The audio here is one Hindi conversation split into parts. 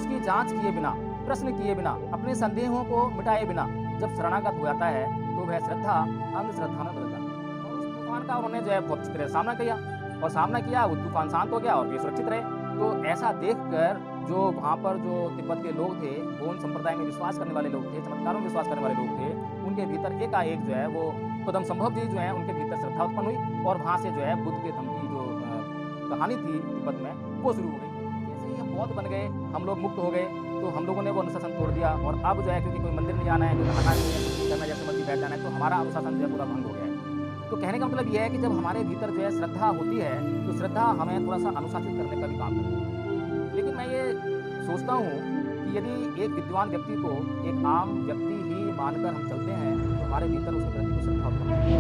उसकी जांच किए बिना, प्रश्न किए बिना, अपने संदेहों को मिटाए बिना जब शरणागत हो जाता है, तो वह श्रद्धा अंधश्रद्धा में बदल जाती है। और उस तूफान का उन्होंने जो है बहुत अच्छी तरह सामना किया और सामना किया, वो तूफान शांत हो गया और वे सुरक्षित रहे। तो ऐसा देखकर जो वहाँ पर जो तिब्बत के लोग थे, गौड़ संप्रदाय में विश्वास करने वाले लोग थे, चमत्कारों में विश्वास करने वाले लोग थे, उनके भीतर एकाएक जो है वो पद्म संभव जी जो है उनके भीतर श्रद्धा उत्पन्न हुई और वहाँ से जो है बुद्ध के धम्म की जो कहानी थी तिब्बत में वो शुरू हो गई। जैसे ही हम बौद्ध बन गए, हम लोग मुक्त हो गए, तो हम लोगों ने वो अनुशासन तोड़ दिया और अब जो है क्योंकि कोई मंदिर नहीं जाना है, कोई नहाना नहीं है, कुछ नहीं करना है, जैसे मर्जी बैठ जाना है, तो हमारा अनुशासन जो है पूरा भंग हो गया है। तो कहने का मतलब ये है कि जब हमारे भीतर जो है श्रद्धा होती है, तो श्रद्धा हमें थोड़ा-सा अनुशासित करने का भी काम करती है। लेकिन मैं ये सोचता हूँ कि यदि एक विद्वान व्यक्ति को एक आम व्यक्ति ही मानकर हम चलते हैं, तो हमारे भीतर उसके प्रति कुछ श्रद्धा उत्पन्न होती है।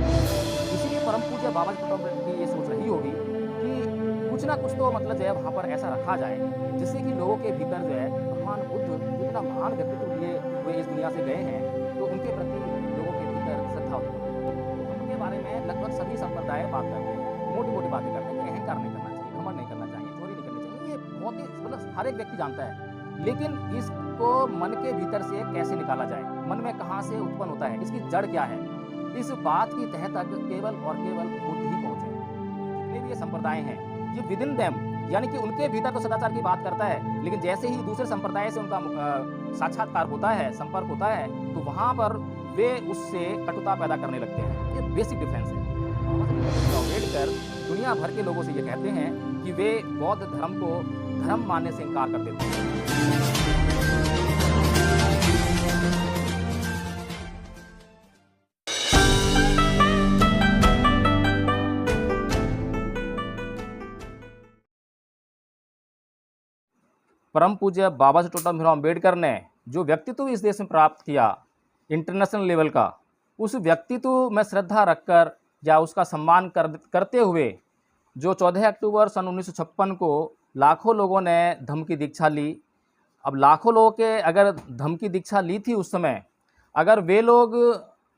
इसीलिए परम पूज्य बाबा जी की ये सोच रही होगी कि कुछ ना कुछ तो मतलब जो है वहाँ पर ऐसा रखा जाए, जिससे कि लोगों के भीतर जो है भगवान बुद्ध जितना महान व्यक्तित्व लिए हुए इस दुनिया से गए हैं, तो उनके प्रति लोगों के भीतर श्रद्धा उत्पन्न हो। उनके बारे में लगभग सभी संप्रदाय बात करते हैं, मोटी-मोटी बातें करते हैं कि अहंकार नहीं करना चाहिए, घमंड नहीं करना चाहिए, चोरी नहीं करनी चाहिए। ये बहुत ही मतलब हर एक व्यक्ति जानता है। लेकिन इसको मन के भीतर से कैसे निकाला जाए? मन में कहाँ से उत्पन्न होता है? इसकी जड़ क्या है? इस बात की तह तक केवल और केवल बुद्ध ही पहुँचे हैं। जितने भी ये संप्रदाय हैं, ये विदिन देम यानी कि उनके भीतर तो सदाचार की बात करता है, लेकिन जैसे ही दूसरे संप्रदाय से उनका साक्षात्कार होता है, संपर्क होता है, तो वहाँ पर वे उससे कटुता पैदा करने लगते हैं। ये बेसिक डिफरेंस है। अम्बेडकर दुनिया भर के लोगों से ये कहते हैं कि वे बौद्ध धर्म को धर्म मानने से इनकार कर देते हैं। परम पूज्य बाबा साहेब डॉक्टर भीमराव अम्बेडकर ने जो व्यक्तित्व इस देश में प्राप्त किया इंटरनेशनल लेवल का, उस व्यक्तित्व में श्रद्धा रखकर या उसका सम्मान करते हुए जो 14 अक्टूबर सन 1956 को लाखों लोगों ने धम्म की दीक्षा ली। अब लाखों लोगों के अगर धम्म की दीक्षा ली थी उस समय, अगर वे लोग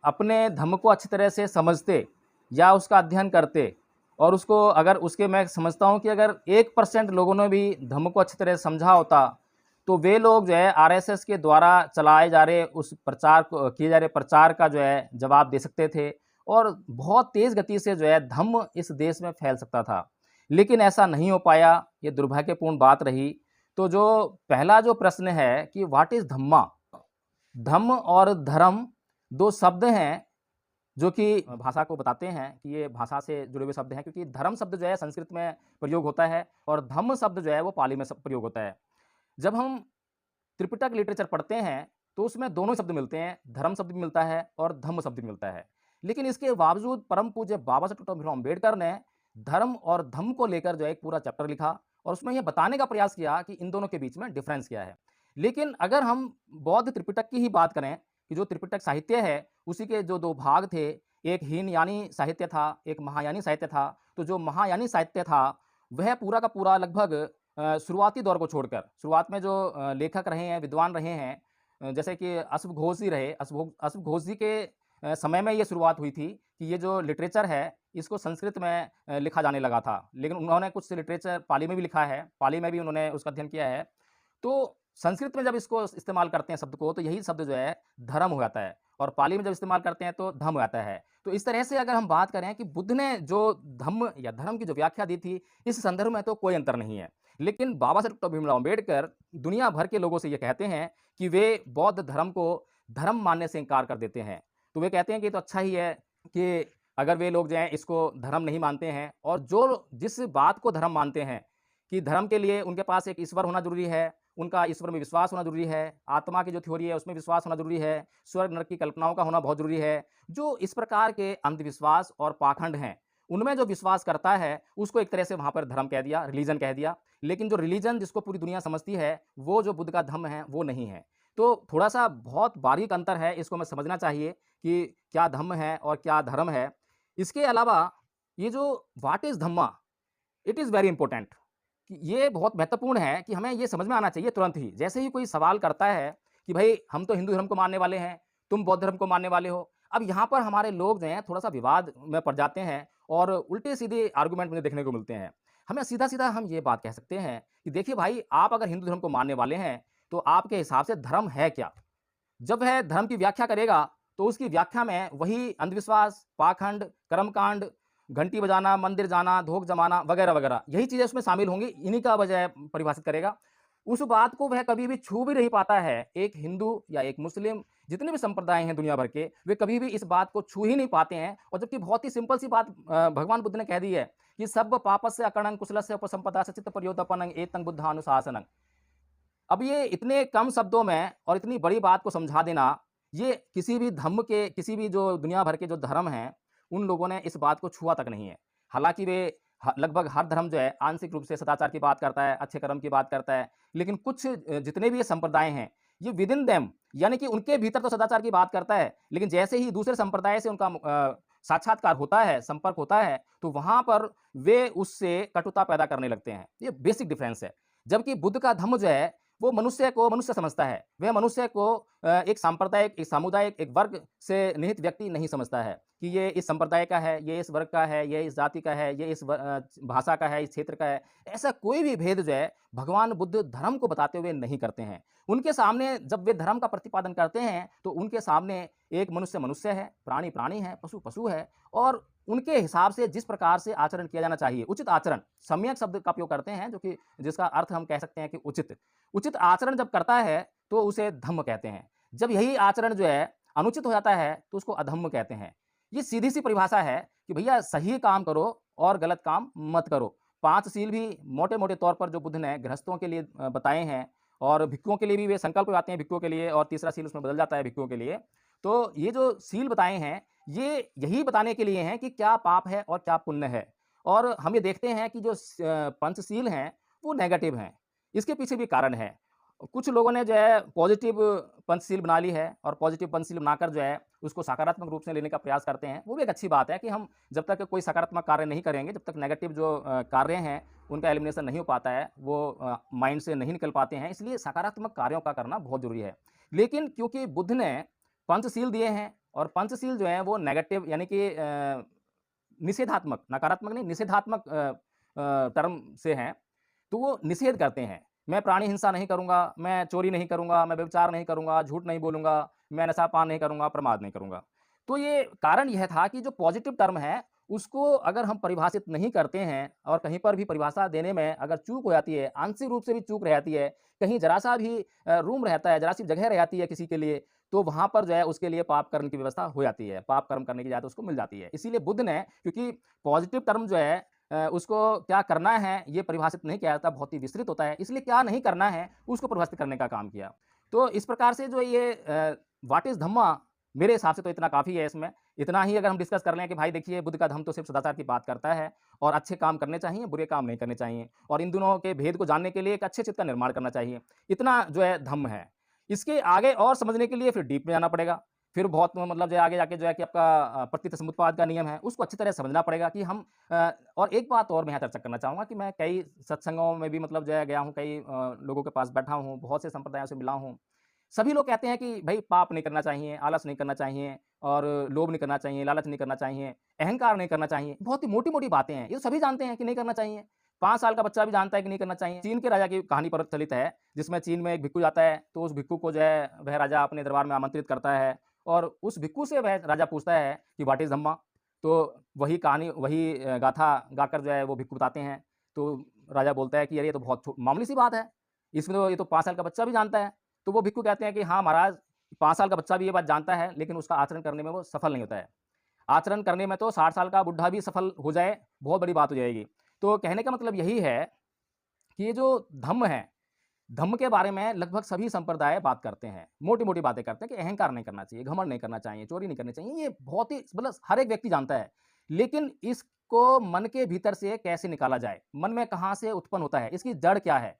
अपने धम्म को अच्छी तरह से समझते या उसका अध्ययन करते और उसको अगर उसके मैं समझता हूँ कि अगर 1% लोगों ने भी धम्म को अच्छी तरह से समझा होता, तो वे लोग जो है आरएसएस के द्वारा चलाए जा रहे उस प्रचार को किए जा रहे प्रचार का जो है जवाब दे सकते थे और बहुत तेज़ गति से जो है धम्म इस देश में फैल सकता था। लेकिन ऐसा नहीं हो पाया, ये दुर्भाग्यपूर्ण बात रही। तो जो पहला जो प्रश्न है कि व्हाट इज़ धम्मा? धम्म और धर्म 2 शब्द हैं जो कि भाषा को बताते हैं कि ये भाषा से जुड़े हुए शब्द हैं, क्योंकि धर्म शब्द जो है संस्कृत में प्रयोग होता है और धम्म शब्द जो है वो पाली में प्रयोग होता है। जब हम त्रिपिटक लिटरेचर पढ़ते हैं तो उसमें दोनों शब्द मिलते हैं, धर्म शब्द भी मिलता है और धम्म शब्द भी मिलता है। लेकिन इसके बावजूद परम पूज्य बाबा साहेब डॉक्टर भीमराव अम्बेडकर ने धर्म और धम्म को लेकर जो है एक पूरा चैप्टर लिखा और उसमें यह बताने का प्रयास किया कि इन दोनों के बीच में डिफरेंस क्या है। लेकिन अगर हम बौद्ध त्रिपिटक की ही बात करें कि जो त्रिपिटक साहित्य है उसी के जो 2 भाग थे, एक हीनयानी साहित्य था, एक महायानी साहित्य था। तो जो महायानी साहित्य था वह पूरा का पूरा लगभग शुरुआती दौर को छोड़कर शुरुआत में जो लेखक रहे हैं, विद्वान रहे हैं, जैसे कि अश्व घोष जी रहे, अश्व घोष जी के समय में ये शुरुआत हुई थी कि ये जो लिटरेचर है इसको संस्कृत में लिखा जाने लगा था। लेकिन उन्होंने कुछ लिटरेचर पाली में भी लिखा है, पाली में भी उन्होंने उसका अध्ययन किया है। तो संस्कृत में जब इसको इस्तेमाल करते हैं शब्द को, तो यही शब्द जो है धर्म हो जाता है और पाली में जब इस्तेमाल करते हैं तो धम्म हो जाता है। तो इस तरह से अगर हम बात करें कि बुद्ध ने जो धम्म या धर्म की जो व्याख्या दी थी, इस संदर्भ में तो कोई अंतर नहीं है। लेकिन बाबा साहेब डॉक्टर भीमराव अम्बेडकर दुनिया भर के लोगों से ये कहते हैं कि वे बौद्ध धर्म को धर्म मानने से इनकार कर देते हैं। तो वे कहते हैं कि ये तो अच्छा ही है कि अगर वे लोग जो हैं इसको धर्म नहीं मानते हैं और जो जिस बात को धर्म मानते हैं कि धर्म के लिए उनके पास एक ईश्वर होना ज़रूरी है, उनका ईश्वर में विश्वास होना ज़रूरी है, आत्मा की जो थ्योरी है उसमें विश्वास होना ज़रूरी है, स्वर्ग नरक की कल्पनाओं का होना बहुत ज़रूरी है। जो इस प्रकार के अंधविश्वास और पाखंड हैं, उनमें जो विश्वास करता है उसको एक तरह से वहाँ पर धर्म कह दिया, रिलीजन कह दिया। लेकिन जो रिलीजन जिसको पूरी दुनिया समझती है, वो जो बुद्ध का धम्म है वो नहीं है। तो थोड़ा-सा बहुत बारीक अंतर है, इसको हमें समझना चाहिए कि क्या धम्म है और क्या धर्म है। इसके अलावा ये जो what is Dhamma, it is very important. कि ये बहुत महत्वपूर्ण है कि हमें ये समझ में आना चाहिए तुरंत ही। जैसे ही कोई सवाल करता है कि भई हम तो हिंदू धर्म को मानने वाले हैं, तुम बौद्ध धर्म को मानने वाले हो। अब यहाँ पर हमारे लोग जो हैं थोड़ा-सा विवाद में पड़ जाते हैं और उल्टे-सीधे आर्गुमेंट मुझे देखने को मिलते हैं। हमें सीधा-सीधा हम ये बात कह सकते हैं कि देखिए भाई, आप अगर हिंदू धर्म को मानने वाले हैं, तो आपके हिसाब से धर्म है क्या? जब वह धर्म की व्याख्या करेगा, तो उसकी व्याख्या में वही अंधविश्वास, पाखंड, कर्मकांड, घंटी बजाना, मंदिर जाना, धोख जमाना वगैरह-वगैरह, यही चीज़ें उसमें शामिल होंगी, इन्हीं का वजह परिभाषित करेगा। उस बात को वह कभी भी छू भी नहीं पाता है। एक हिंदू या एक मुस्लिम, जितने भी संप्रदाय हैं दुनिया भर के, वे कभी भी इस बात को छू ही नहीं पाते हैं। और जबकि बहुत ही सिंपल सी बात भगवान बुद्ध ने कह दी है कि सब पापस्य अकर्णं कुशलस्य उपसंपदा चित्त पर्योदपनं एतं बुद्धानुशासनं। अब ये इतने कम शब्दों में और इतनी बड़ी बात को समझा देना, ये किसी भी धम्म के, किसी भी जो दुनिया भर के जो धर्म हैं, उन लोगों ने इस बात को छुआ तक नहीं है। हालाँकि वे लगभग हर धर्म जो है आंशिक रूप से सदाचार की बात करता है, अच्छे कर्म की बात करता है, लेकिन कुछ जितने भी ये संप्रदाय हैं, ये विदिन देम, यानी कि उनके भीतर तो सदाचार की बात करता है, लेकिन जैसे ही दूसरे संप्रदाय से उनका साक्षात्कार होता है, संपर्क होता है, तो वहाँ पर वे उससे कटुता पैदा करने लगते हैं। ये बेसिक डिफरेंस है। जबकि बुद्ध का धम्म जो है, वो मनुष्य को मनुष्य समझता है। वह मनुष्य को एक सांप्रदायिक, एक सामुदायिक, एक वर्ग से निहित व्यक्ति नहीं समझता है कि ये इस संप्रदाय का है, ये इस वर्ग का है, ये इस जाति का है, ये इस भाषा का है, इस क्षेत्र का है। ऐसा कोई भी भेद जो है भगवान बुद्ध धर्म को बताते हुए नहीं करते हैं। उनके सामने जब वे धर्म का प्रतिपादन करते हैं, तो उनके सामने एक मनुष्य मनुष्य है, प्राणी प्राणी है, पशु पशु है, और उनके हिसाब से जिस प्रकार से आचरण किया जाना चाहिए, उचित आचरण, सम्यक शब्द का उपयोग करते हैं, जो कि जिसका अर्थ हम कह सकते हैं कि उचित। उचित आचरण जब करता है, तो उसे धम्म कहते हैं। जब यही आचरण जो है अनुचित हो जाता है, तो उसको अधम्म कहते हैं। ये सीधी-सी परिभाषा है कि भैया सही काम करो और गलत काम मत करो। 5 सील भी मोटे-मोटे तौर पर जो बुद्ध ने गृहस्थों के लिए बताए हैं, और भिक्षुओं के लिए भी वे संकल्प आते हैं भिक्षुओं के लिए, और तीसरा सील उसमें बदल जाता है भिक्षुओं के लिए। तो ये जो सील बताए हैं, ये यही बताने के लिए हैं कि क्या पाप है और क्या पुण्य है। और हम ये देखते हैं कि जो पंचशील हैं, वो नेगेटिव हैं। इसके पीछे भी कारण है। कुछ लोगों ने जो है पॉजिटिव पंचशील बना ली है, और पॉजिटिव पंचशील बनाकर जो है उसको सकारात्मक रूप से लेने का प्रयास करते हैं। वो भी एक अच्छी बात है कि हम जब तक कोई सकारात्मक कार्य नहीं करेंगे, जब तक नेगेटिव जो कार्य हैं उनका एलिमिनेशन नहीं हो पाता है, वो माइंड से नहीं निकल पाते हैं, इसलिए सकारात्मक कार्यों का करना बहुत ज़रूरी है। लेकिन क्योंकि बुद्ध ने पंचशील दिए हैं, और पंचशील जो है वो नेगेटिव, यानी कि निषेधात्मक, नकारात्मक नहीं, निषेधात्मक टर्म से हैं, तो वो निषेध करते हैं। मैं प्राणी हिंसा नहीं करूँगा, मैं चोरी नहीं करूँगा, मैं व्यभिचार नहीं करूँगा, झूठ नहीं बोलूँगा, मैं नशा पान नहीं करूँगा, प्रमाद नहीं करूँगा। तो ये कारण यह था कि जो पॉजिटिव टर्म है, उसको अगर हम परिभाषित नहीं करते हैं, और कहीं पर भी परिभाषा देने में अगर चूक हो जाती है, आंशिक रूप से भी चूक रह जाती है, कहीं ज़रा-सा भी रूम रहता है, ज़रा-सी जगह रह जाती है किसी के लिए, तो वहाँ पर जो है उसके लिए पाप कर्म की व्यवस्था हो जाती है, पाप कर्म करने की इजाज़त उसको मिल जाती है। इसीलिए बुद्ध ने, क्योंकि पॉजिटिव टर्म जो है उसको क्या करना है ये परिभाषित नहीं किया जाता, बहुत ही विस्तृत होता है, इसलिए क्या नहीं करना है उसको परिभाषित करने का काम किया। तो इस प्रकार से जो ये व्हाट इज़ धम्मा, मेरे हिसाब से तो इतना काफ़ी है इसमें। इतना ही अगर हम डिस्कस कर लें कि भाई देखिए, बुद्ध का धम्म तो सिर्फ सदाचार की बात करता है, और अच्छे काम करने चाहिए, बुरे काम नहीं करने चाहिए, और इन दोनों के भेद को जानने के लिए एक अच्छे चित्त का निर्माण करना चाहिए। इतना जो है धम्म है। इसके आगे और समझने के लिए फिर डीप में जाना पड़ेगा। फिर बहुत मतलब जो है आगे जाके जो है कि आपका प्रकृति समुत्पाद का नियम है, उसको अच्छी तरह समझना पड़ेगा कि हम और एक बात और मैं यहाँ चर्चा करना चाहूँगा कि मैं कई सत्संगों में भी मतलब जो है गया हूँ, कई लोगों के पास बैठा हूँ, बहुत से संप्रदायों से मिला हूँ। सभी लोग कहते हैं कि भई पाप नहीं करना चाहिए, आलस नहीं करना चाहिए, और लोभ नहीं करना चाहिए, लालच नहीं करना चाहिए, अहंकार नहीं करना चाहिए। बहुत ही मोटी-मोटी बातें हैं, ये तो सभी जानते हैं कि नहीं करना चाहिए। 5 साल का बच्चा भी जानता है कि नहीं करना चाहिए। चीन के राजा की कहानी प्रचलित है, जिसमें चीन में एक भिक्षु जाता है, तो उस भिक्षु को जो है वह राजा अपने दरबार में आमंत्रित करता है, और उस भिक्षु से वह राजा पूछता है कि व्हाट इज़ धम्मा? तो वही कहानी, वही गाथा गाकर जो है वो भिक्षु बताते हैं। तो राजा बोलता है कि अरे ये तो बहुत मामूली सी बात है, इसमें तो ये तो 5 साल का बच्चा भी जानता है। तो वो भिक्षु कहते हैं कि हाँ महाराज, 5 साल का बच्चा भी ये बात जानता है, लेकिन उसका आचरण करने में वो सफल नहीं होता है। आचरण करने में तो 60 साल का बुढ़ा भी सफल हो जाए, बहुत बड़ी बात हो जाएगी। तो कहने का मतलब यही है कि ये जो धम्म है, धम्म के बारे में लगभग सभी संप्रदाय बात करते हैं, मोटी-मोटी बातें करते हैं कि अहंकार नहीं करना चाहिए, घमंड नहीं करना चाहिए, चोरी नहीं करनी चाहिए। ये बहुत ही मतलब हर एक व्यक्ति जानता है, लेकिन इसको मन के भीतर से कैसे निकाला जाए? मन में कहाँ से उत्पन्न होता है? इसकी जड़ क्या है?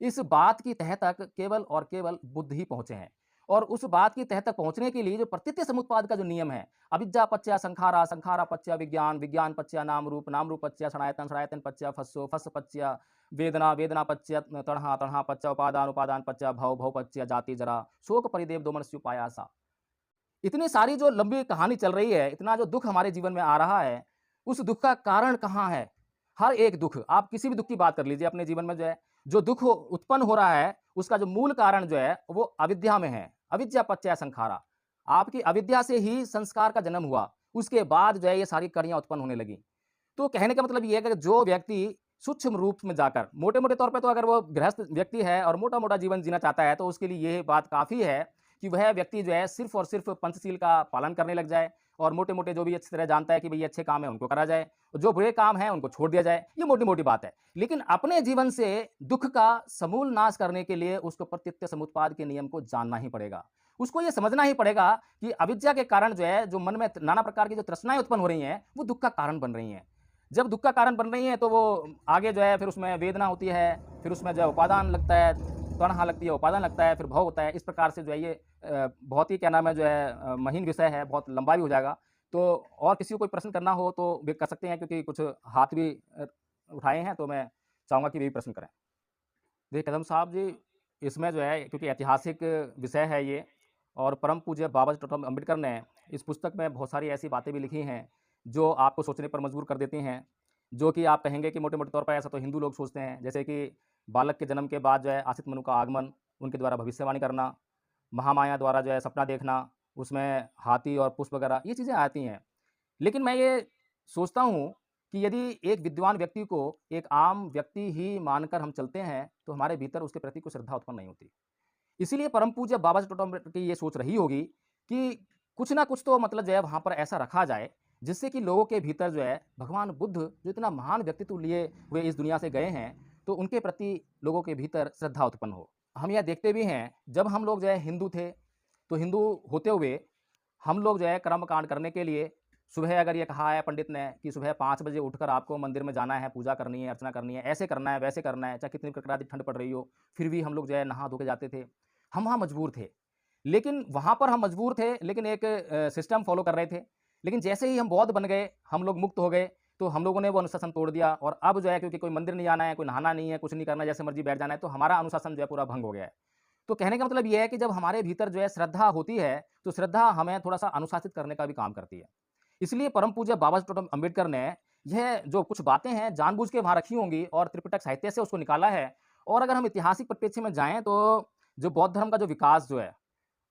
इस बात की तह तक केवल और केवल बुद्ध ही पहुँचे हैं, और उस बात की तह तक पहुँचने के लिए जो प्रतीत्य समुत्पाद का जो नियम है, अविद्या पच्य संखारा, संखारा पच्य विज्ञान, विज्ञान पच्य नाम रूप, नाम रूप पच्य सनातन, सनातन पच्य फस्सो, फस्स पच्य वेदना, वेदना पच्य तणहा, तणहा पच्य उपादान, उपादान पच्य भव, भव पच्य जाति जरा, शोक परिदेव दोमनस्युपायासा। इतनी सारी जो लंबी कहानी चल रही है, इतना जो दुःख हमारे जीवन में आ रहा है, उस दुःख का कारण कहाँ है? हर एक दुःख, आप किसी भी दुःख की बात कर लीजिए अपने जीवन में जो है, जो दुःख उत्पन्न हो रहा है, उसका जो मूल कारण जो है वो अविद्या में है। अविद्या पच्चय संखारा। आपकी अविद्या से ही संस्कार का जन्म हुआ। उसके बाद जो है ये सारी कड़ियाँ उत्पन्न होने लगी। तो कहने का मतलब ये है कि जो व्यक्ति सूक्ष्म रूप में जाकर मोटे-मोटे तौर पे तो अगर वो गृहस्थ व्यक्ति है और मोटा-मोटा जीवन जीना चाहता है तो उसके लिए ये बात काफ़ी है कि वह व्यक्ति जो है सिर्फ़ और सिर्फ़ पंचशील का पालन करने लग जाए और मोटे-मोटे जो भी अच्छी तरह जानता है कि भई ये अच्छे काम है उनको करा जाए, जो बुरे काम हैं उनको छोड़ दिया जाए, ये मोटी-मोटी बात है। लेकिन अपने जीवन से दुःख का समूल नाश करने के लिए उसको प्रत्यक्ष समुत्पाद के नियम को जानना ही पड़ेगा। उसको ये समझना ही पड़ेगा कि अविद्या के कारण जो है, जो मन में नाना प्रकार की जो तृष्णाएँ उत्पन्न हो रही हैं, वो दुःख का कारण बन रही हैं। जब दुःख का कारण बन रही हैं तो वो आगे जो है फिर उसमें वेदना होती है, फिर उसमें जो है उपादान लगता है, तणहा लगती है, उपादान लगता है, फिर भव होता है। इस प्रकार से जो है ये बहुत ही क्या नाम है जो है महीन विषय है, बहुत लंबा भी हो जाएगा। तो और किसी को कोई प्रश्न करना हो तो वे कर सकते हैं क्योंकि कुछ हाथ भी उठाए हैं तो मैं चाहूँगा कि वे भी प्रश्न करें। देखिए कदम साहब जी, इसमें जो है क्योंकि ऐतिहासिक विषय है ये और परम पूज्य बाबा डॉक्टर अम्बेडकर ने इस पुस्तक में बहुत सारी ऐसी बातें भी लिखी हैं, जो आपको सोचने पर मजबूर कर देती हैं, जो कि आप कहेंगे कि मोटे-मोटे तौर पर ऐसा तो हिंदू लोग सोचते हैं। जैसे कि बालक के जन्म के बाद जो है आसित मनु का आगमन, उनके द्वारा भविष्यवाणी करना, महामाया द्वारा जो है सपना देखना, उसमें हाथी और पुष्प वगैरह ये चीज़ें आती हैं। लेकिन मैं ये सोचता हूँ कि यदि एक विद्वान व्यक्ति को एक आम व्यक्ति ही मानकर हम चलते हैं, तो हमारे भीतर उसके प्रति कोई श्रद्धा उत्पन्न नहीं होती। इसीलिए परम पूज्य बाबा साहब डॉक्टर अम्बेडकर की ये सोच रही होगी कि कुछ ना कुछ तो मतलब जो है वहाँ पर ऐसा रखा जाए, जिससे कि लोगों के भीतर जो है भगवान बुद्ध जो इतना महान व्यक्तित्व लिए हुए इस दुनिया से गए हैं, तो उनके प्रति लोगों के भीतर श्रद्धा उत्पन्न हो। हम यह देखते भी हैं, जब हम लोग जो है हिंदू थे, तो हिंदू होते हुए हम लोग जो है कर्मकांड करने के लिए सुबह अगर ये कहा है पंडित ने कि सुबह 5 बजे उठकर आपको मंदिर में जाना है, पूजा करनी है, अर्चना करनी है, ऐसे करना है, वैसे करना है, चाहे कितनी कड़कड़ाती ठंड पड़ रही हो, फिर भी हम लोग जो है नहा धो के जाते थे। हम वहाँ मजबूर थे। लेकिन वहाँ पर हम मजबूर थे, लेकिन एक सिस्टम फ़ॉलो कर रहे थे। लेकिन जैसे ही हम बौद्ध बन गए, हम लोग मुक्त हो गए, तो हम लोगों ने वो अनुशासन तोड़ दिया और अब जो है क्योंकि कोई मंदिर नहीं जाना है, कोई नहाना नहीं है, कुछ नहीं करना है, जैसे मर्ज़ी बैठ जाना है, तो हमारा अनुशासन जो है पूरा भंग हो गया है। तो कहने का मतलब ये है कि जब हमारे भीतर जो है श्रद्धा होती है, तो श्रद्धा हमें थोड़ा-सा अनुशासित करने का भी काम करती है। इसलिए परम पूज्य बाबा डॉक्टर अम्बेडकर ने यह जो कुछ बातें हैं जानबूझ के वहाँ रखी होंगी और त्रिपिटक साहित्य से उसको निकाला है। और अगर हम ऐतिहासिक परिप्रेक्ष्य में जाएँ तो जो बौद्ध धर्म का जो विकास जो है,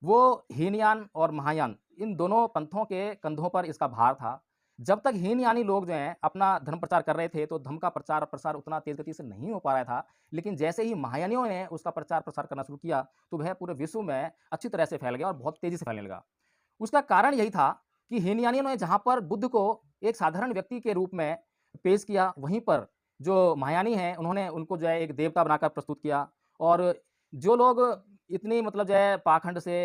वो हीनयान और महायान इन दोनों पंथों के कंधों पर इसका भार था। जब तक हीनयानी लोग जो हैं अपना धर्म प्रचार कर रहे थे, तो धर्म का प्रचार-प्रसार उतना तेज़ गति से नहीं हो पा रहा था। लेकिन जैसे ही महायानियों ने उसका प्रचार-प्रसार करना शुरू किया, तो वह पूरे विश्व में अच्छी तरह से फैल गया और बहुत तेज़ी से फैलने लगा। उसका कारण यही था कि हीनयानियों ने जहाँ पर बुद्ध को एक साधारण व्यक्ति के रूप में पेश किया, वहीं पर जो महायानी हैं, उन्होंने उनको जो है एक देवता बनाकर प्रस्तुत किया और जो लोग इतनी मतलब जो है पाखंड से,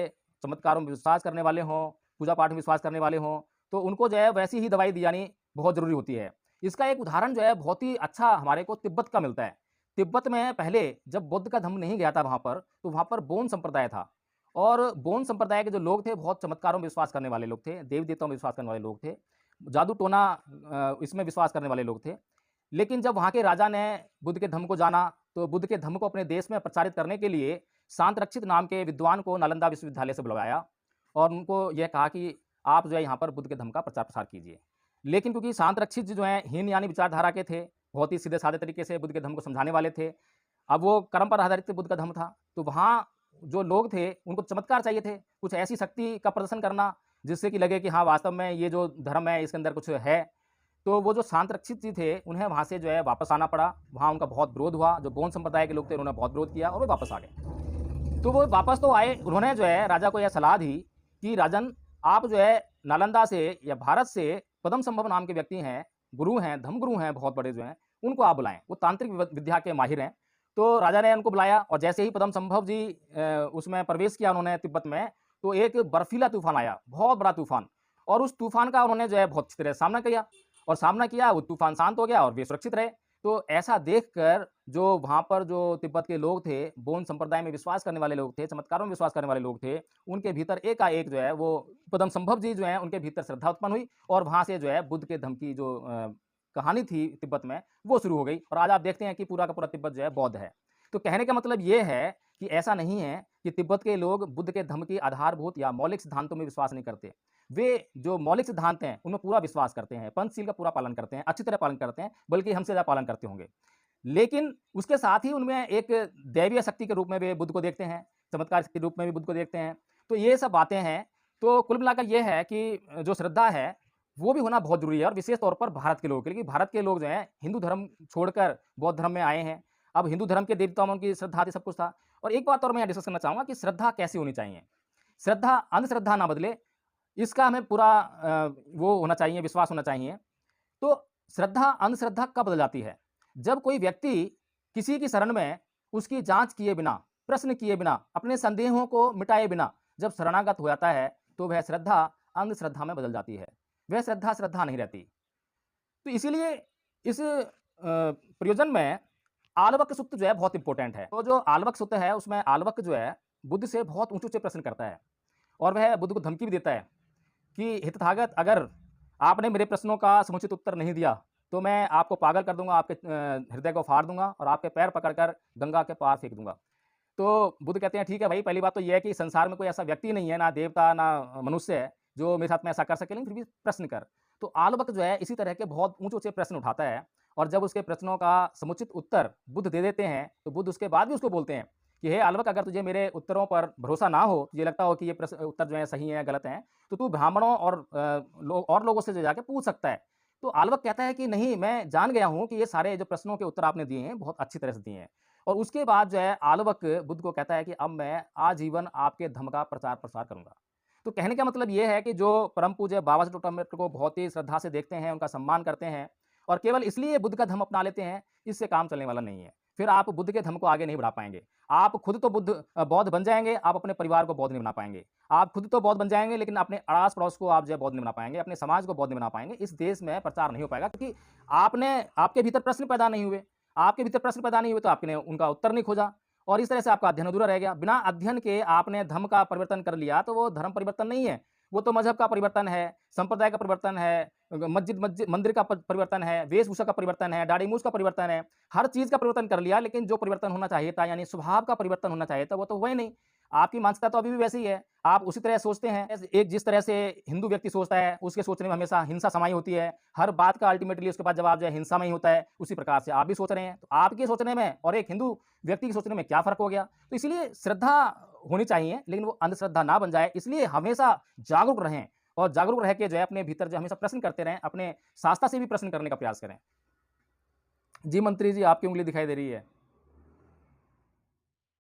चमत्कारों में विश्वास करने वाले हों, पूजा-पाठ में विश्वास करने वाले हों, तो उनको जो है वैसी ही दवाई दी जानी बहुत ज़रूरी होती है। इसका एक उदाहरण जो है बहुत ही अच्छा हमारे को तिब्बत का मिलता है। तिब्बत में पहले जब बुद्ध का धम्म नहीं गया था वहाँ पर, तो वहाँ पर बोन संप्रदाय था और बोन संप्रदाय के जो लोग थे बहुत चमत्कारों में विश्वास करने वाले लोग थे, देव-देवताओं में विश्वास करने वाले लोग थे, जादू-टोना इसमें विश्वास करने वाले लोग थे। लेकिन जब वहाँ के राजा ने बुद्ध के धम्म को जाना, तो बुद्ध के धम्म को अपने देश में प्रचारित करने के लिए शांतरक्षित नाम के विद्वान को नालंदा विश्वविद्यालय से बुलवाया और उनको यह कहा कि आप जो है यहाँ पर बुद्ध के धम्म का प्रचार-प्रसार कीजिए। लेकिन क्योंकि शांतरक्षित जो हैं हीनयानी विचारधारा के थे, बहुत ही सीधे-साधे तरीके से बुद्ध के धम्म को समझाने वाले थे। अब वो कर्म पर आधारित बुद्ध का धम्म था, तो वहाँ जो लोग थे उनको चमत्कार चाहिए थे, कुछ ऐसी शक्ति का प्रदर्शन करना जिससे कि लगे कि हाँ, वास्तव में ये जो धर्म है इसके अंदर कुछ है। तो वो जो शांतरक्षित जी थे, उन्हें वहाँ से जो है वापस आना पड़ा। वहाँ उनका बहुत विरोध हुआ, जो बोन संप्रदाय के लोग थे उन्होंने बहुत विरोध किया और वो वापस आ गए। तो वो वापस तो आए, उन्होंने जो है राजा को यह सलाह दी कि राजन, आप जो है नालंदा से या भारत से पद्मसंभव नाम के व्यक्ति हैं, गुरु हैं, धम्मगुरु हैं बहुत बड़े जो हैं, उनको आप बुलाएँ। वो तांत्रिक विद्या के माहिर हैं। तो राजा ने उनको बुलाया और जैसे ही पद्मसंभव जी उसमें प्रवेश किया उन्होंने तिब्बत में, तो एक बर्फीला तूफ़ान आया, बहुत बड़ा तूफ़ान और उस तूफ़ान का उन्होंने जो है बहुत अच्छी तरह से सामना किया और सामना किया, वो तूफ़ान शांत हो गया और वे सुरक्षित रहे। तो ऐसा देखकर जो वहाँ पर जो तिब्बत के लोग थे, बोन संप्रदाय में विश्वास करने वाले लोग थे, चमत्कारों में विश्वास करने वाले लोग थे, उनके भीतर एकाएक जो है वो पद्मसंभव जी जो हैं, उनके भीतर श्रद्धा उत्पन्न हुई और वहाँ से जो है बुद्ध के धम्म की जो कहानी थी तिब्बत में, वो शुरू हो गई और आज आप देखते हैं कि पूरा का पूरा तिब्बत जो है बौद्ध है। तो कहने का मतलब ये है कि ऐसा नहीं है कि तिब्बत के लोग बुद्ध के धम्म की आधारभूत या मौलिक सिद्धांतों में विश्वास नहीं करते। वे जो मौलिक सिद्धांत हैं, उनमें पूरा विश्वास करते हैं, पंचशील का पूरा पालन करते हैं, अच्छी तरह पालन करते हैं, बल्कि हमसे ज़्यादा पालन करते होंगे। लेकिन उसके साथ ही उनमें एक दैवीय शक्ति के रूप में भी बुद्ध को देखते हैं, चमत्कार के रूप में भी बुद्ध को देखते हैं। तो ये सब बातें हैं। तो कुल मिलाकर ये है कि जो श्रद्धा है, वो भी होना बहुत ज़रूरी है और विशेष तौर पर भारत के लोगों के लिए, क्योंकि भारत के लोग जो हैं हिंदू धर्म छोड़कर बौद्ध धर्म में आए हैं। अब हिंदू धर्म के देवताओं में उनकी श्रद्धा थी, सब कुछ था। और एक बात और मैं यहाँ डिस्कस करना चाहूँगा कि श्रद्धा कैसी होनी चाहिए? श्रद्धा अंधश्रद्धा ना बदले, इसका हमें पूरा वो होना चाहिए, विश्वास होना चाहिए। तो श्रद्धा अंधश्रद्धा कब बदल जाती है? जब कोई व्यक्ति किसी की शरण में उसकी जांच किए बिना, प्रश्न किए बिना, अपने संदेहों को मिटाए बिना जब शरणागत हो जाता है, तो वह श्रद्धा अंधश्रद्धा में बदल जाती है। वह श्रद्धा श्रद्धा नहीं रहती। तो इसीलिए इस प्रयोजन में आलवक सूक्त जो है बहुत इंपॉर्टेंट है। तो जो आलवक सूक्त है, उसमें आलवक जो है बुद्ध से बहुत ऊँचे-ऊँचे प्रश्न करता है और वह बुद्ध को धमकी भी देता है कि हितथागत, अगर आपने मेरे प्रश्नों का समुचित उत्तर नहीं दिया, तो मैं आपको पागल कर दूँगा, आपके हृदय को फाड़ दूँगा और आपके पैर पकड़कर गंगा के पार फेंक दूँगा। तो बुद्ध कहते हैं, ठीक है भाई, पहली बात तो ये है कि संसार में कोई ऐसा व्यक्ति नहीं है, ना देवता, ना मनुष्य है, जो मेरे साथ में ऐसा कर सके, लेकिन फिर भी प्रश्न कर। तो आलवक जो है इसी तरह के बहुत ऊँचे-ऊँचे प्रश्न उठाता है और जब उसके प्रश्नों का समुचित उत्तर बुद्ध दे देते हैं, तो बुद्ध उसके बाद भी उसको बोलते हैं कि हे आलवक, अगर तुझे मेरे उत्तरों पर भरोसा ना हो, तुझे लगता हो कि ये प्रश्न उत्तर जो है सही है, गलत हैं, तो तू ब्राह्मणों और लोगों से जो जाके पूछ सकता है। तो आलवक कहता है कि नहीं, मैं जान गया हूँ कि ये सारे जो प्रश्नों के उत्तर आपने दिए हैं, बहुत अच्छी तरह से दिए हैं। और उसके बाद जो है आलवक बुद्ध को कहता है कि अब मैं आजीवन आपके धम्म का प्रचार-प्रसार करूँगा। तो कहने का मतलब ये है कि जो परम पूज्य बाबा साहेब अम्बेडकर को बहुत ही श्रद्धा से देखते हैं, उनका सम्मान करते हैं और केवल इसलिए बुद्ध का धर्म अपना लेते हैं, इससे काम चलने वाला नहीं है। फिर आप बुद्ध के धर्म को आगे नहीं बढ़ा पाएँगे। आप खुद तो बौद्ध बन जाएँगे, आप अपने परिवार को बौद्ध नहीं बना पाएँगे। आप खुद तो बौद्ध बन जाएँगे, लेकिन अपने अड़ास-पड़ोस को आप जो है बौद्ध नहीं बना पाएँगे, अपने समाज को बौद्ध नहीं बना पाएँगे। इस देश में प्रचार नहीं हो पाएगा, क्योंकि आपके भीतर प्रश्न पैदा नहीं हुए। आपके भीतर प्रश्न पैदा नहीं हुए, तो आपने उनका उत्तर नहीं खोजा और इस तरह से आपका अध्ययन अधूरा रह गया। बिना अध्ययन के आपने धर्म का परिवर्तन कर लिया, तो वो धर्म परिवर्तन नहीं है। वो तो मज़हब का परिवर्तन है, संप्रदाय का परिवर्तन है, मंदिर का परिवर्तन है, वेशभूषा का परिवर्तन है, दाढ़ी-मूछ का परिवर्तन है। हर चीज़ का परिवर्तन कर लिया, लेकिन जो परिवर्तन होना चाहिए था, यानी स्वभाव का परिवर्तन होना चाहिए था, वो तो हुआ ही नहीं। आपकी मानसिकता तो अभी भी वैसी ही है। आप उसी तरह सोचते हैं, एक जिस तरह से हिंदू व्यक्ति सोचता है, उसके सोचने में हमेशा हिंसा समाई होती है। हर बात का अल्टीमेटली उसके पास जवाब जो है हिंसा में ही होता है। उसी प्रकार से आप भी सोच रहे हैं। तो आपके सोचने में और एक हिंदू व्यक्ति के सोचने में क्या फ़र्क हो गया? तो इसीलिए श्रद्धा होनी चाहिए, लेकिन वो अंधश्रद्धा ना बन जाए, इसलिए हमेशा जागरूक रहें और जागरूक रह के जो है अपने भीतर जो हमेशा प्रश्न करते रहें, अपने शास्त्रा से भी प्रश्न करने का प्रयास करें। जी मंत्री जी, आपकी उँगली दिखाई दे रही है।